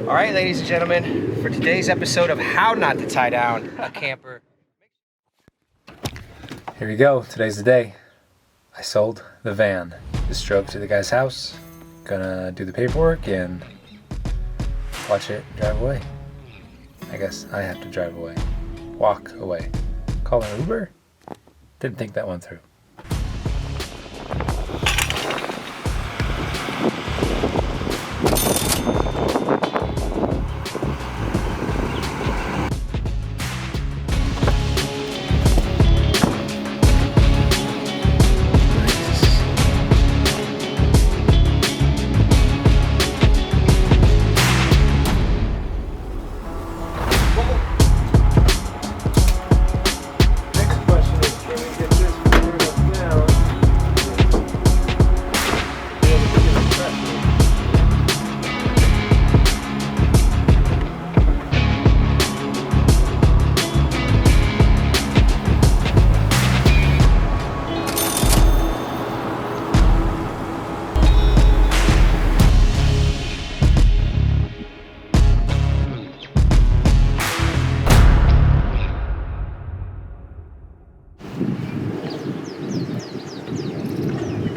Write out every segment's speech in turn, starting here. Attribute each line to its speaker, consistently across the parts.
Speaker 1: All right, ladies and gentlemen, for today's episode of How Not to Tie Down a Camper.
Speaker 2: Here we go. Today's the day. I sold the van. Just drove to the guy's house. Gonna do the paperwork and watch it drive away. I guess I have to drive away. Walk away. Call an Uber? Didn't think that one through.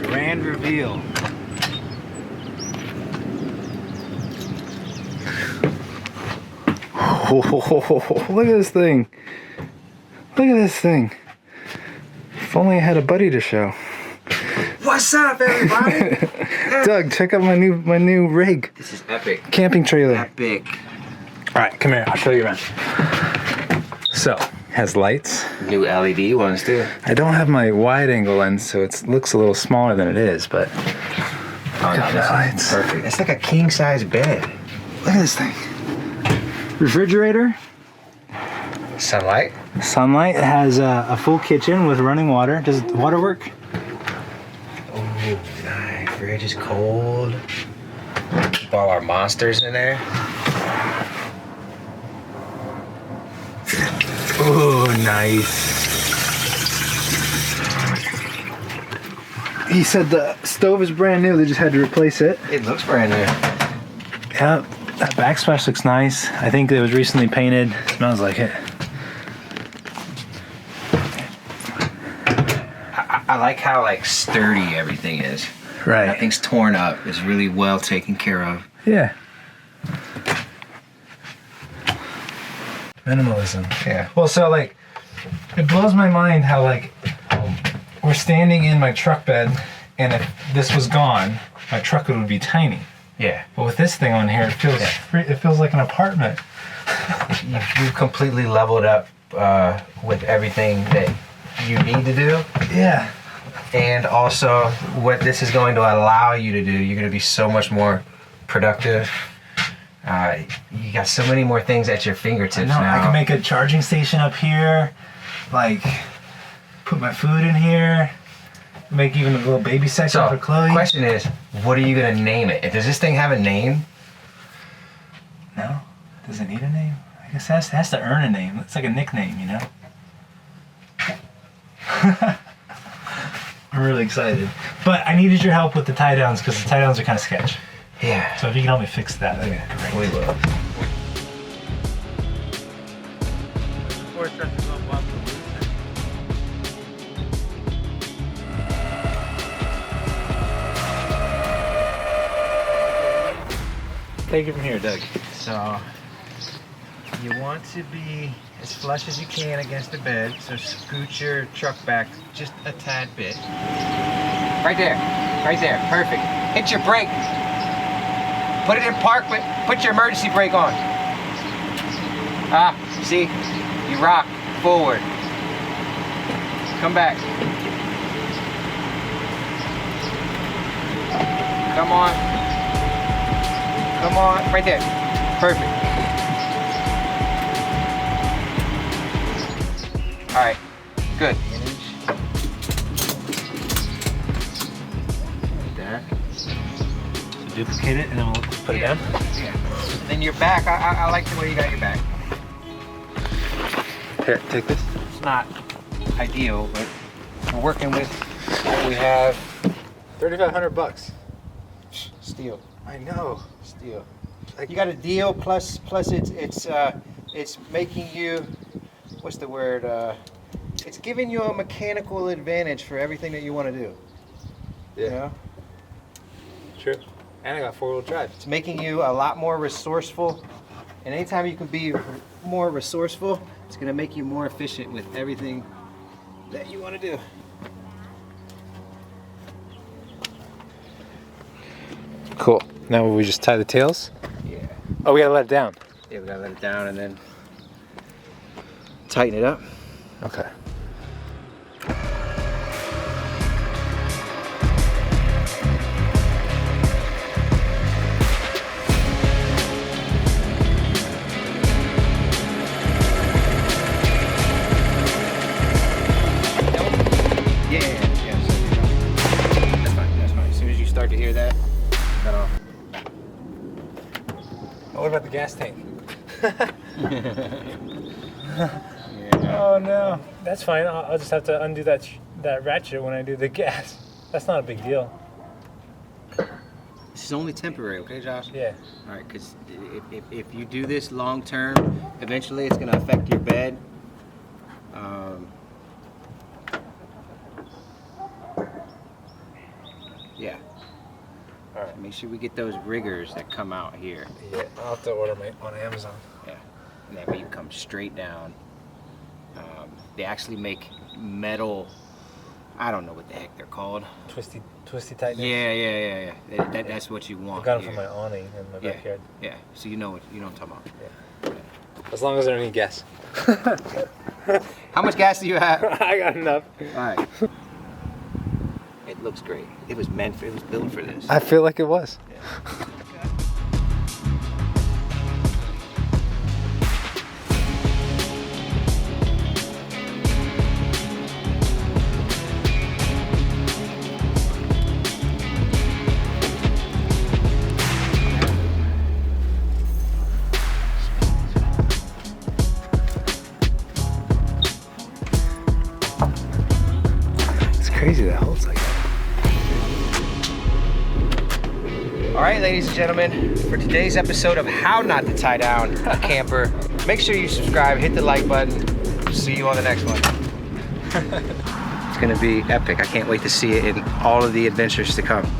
Speaker 1: Grand reveal.
Speaker 2: Oh, look at this thing. Look at this thing. If only I had a buddy to show.
Speaker 1: What's up, everybody?
Speaker 2: Doug, check out my new rig.
Speaker 1: This is epic.
Speaker 2: Camping trailer.
Speaker 1: Epic.
Speaker 2: All right, come here. I'll show you around. So, has lights.
Speaker 1: New LED ones too.
Speaker 2: I don't have my wide angle lens, so it looks a little smaller than it is, but
Speaker 1: Oh,
Speaker 2: look at the lights.
Speaker 1: Perfect. It's like a king size bed.
Speaker 2: Look at this thing. Refrigerator.
Speaker 1: Sunlight.
Speaker 2: Sunlight. It has a full kitchen with running water. Does the water work?
Speaker 1: Oh, nice. Fridge is cold. Keep all our monsters in there.
Speaker 2: Oh, nice. He said the stove is brand new. They just had to replace it.
Speaker 1: It looks brand new.
Speaker 2: Yeah, that backsplash looks nice. I think it was recently painted. Smells like it.
Speaker 1: I like how sturdy everything is.
Speaker 2: Right.
Speaker 1: Nothing's torn up. It's really well taken care of.
Speaker 2: Yeah. Minimalism.
Speaker 1: Yeah.
Speaker 2: Well, so it blows my mind how we're standing in my truck bed, and if this was gone, my truck would be tiny.
Speaker 1: Yeah.
Speaker 2: But with this thing on here, it feels it feels like an apartment.
Speaker 1: You've completely leveled up with everything that you need to do.
Speaker 2: Yeah.
Speaker 1: And also what this is going to allow you to do. You're going to be so much more productive. You got so many more things at your fingertips now.
Speaker 2: I can make a charging station up here, put my food in here, make even a little baby section for Chloe.
Speaker 1: The question is, what are you going to name it? Does this thing have a name?
Speaker 2: No? Does it need a name? I guess it has to earn a name. It's like a nickname, you know? I'm really excited. But I needed your help with the tie downs because the tie downs are kind of sketch.
Speaker 1: Yeah.
Speaker 2: So if you can help me fix that, that'd be great.
Speaker 1: We will.
Speaker 2: Take it from here, Doug.
Speaker 1: So, you want to be as flush as you can against the bed, so scoot your truck back just a tad bit. Right there, perfect. Hit your brake. Put it in park, but put your emergency brake on. See, you rock forward. Come back. Come on, right there, perfect. All right, good. There.
Speaker 2: So duplicate it and then we'll put it down?
Speaker 1: Yeah. Then your back, I like the way you got your back.
Speaker 2: Here, take this.
Speaker 1: It's not ideal, but we're working with what we have.
Speaker 2: $3,500.
Speaker 1: Steel.
Speaker 2: I know.
Speaker 1: Steel. You got a deal. Plus it's making you, what's the word? It's giving you a mechanical advantage for everything that you want to do.
Speaker 2: Yeah.
Speaker 1: You know?
Speaker 2: True. And I got 4-wheel drive.
Speaker 1: It's making you a lot more resourceful. And anytime you can be more resourceful, it's going to make you more efficient with everything that you want to do.
Speaker 2: Cool. Now we just tie the tails?
Speaker 1: Yeah.
Speaker 2: Oh, we gotta let it down.
Speaker 1: Yeah, we got to let it down and then tighten it up.
Speaker 2: Okay.
Speaker 1: Start to hear that, cut off.
Speaker 2: What about the gas tank?
Speaker 1: Yeah.
Speaker 2: Oh no. That's fine. I'll just have to undo that ratchet when I do the gas. That's not a big deal.
Speaker 1: This is only temporary, okay, Josh?
Speaker 2: Yeah.
Speaker 1: All right, because if you do this long term, eventually it's going to affect your bed. Yeah.
Speaker 2: All right.
Speaker 1: Make sure we get those riggers that come out here.
Speaker 2: Yeah. I'll have to order on Amazon.
Speaker 1: Yeah. And that way you come straight down. They actually make metal. I don't know what the heck they're called.
Speaker 2: Twisty tightness.
Speaker 1: Yeah. That's what you want.
Speaker 2: I got them
Speaker 1: here.
Speaker 2: for my awning in my backyard.
Speaker 1: Yeah. So you know what I'm talking about.
Speaker 2: Yeah. As long as I don't need gas.
Speaker 1: How much gas do you have?
Speaker 2: I got enough.
Speaker 1: All right. It looks great. It was built for this.
Speaker 2: I feel like it was.
Speaker 1: Yeah.
Speaker 2: It's crazy that holds like that.
Speaker 1: All right, ladies and gentlemen, for today's episode of How Not to Tie Down a Camper, make sure you subscribe, hit the like button. See you on the next one. It's gonna be epic. I can't wait to see it in all of the adventures to come.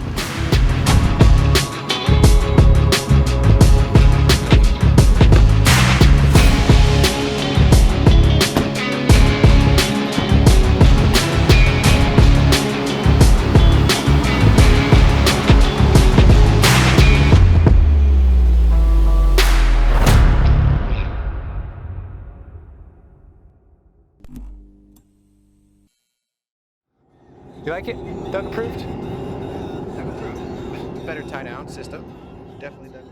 Speaker 2: You like it? Doug approved?
Speaker 1: Better tie down system. Definitely done.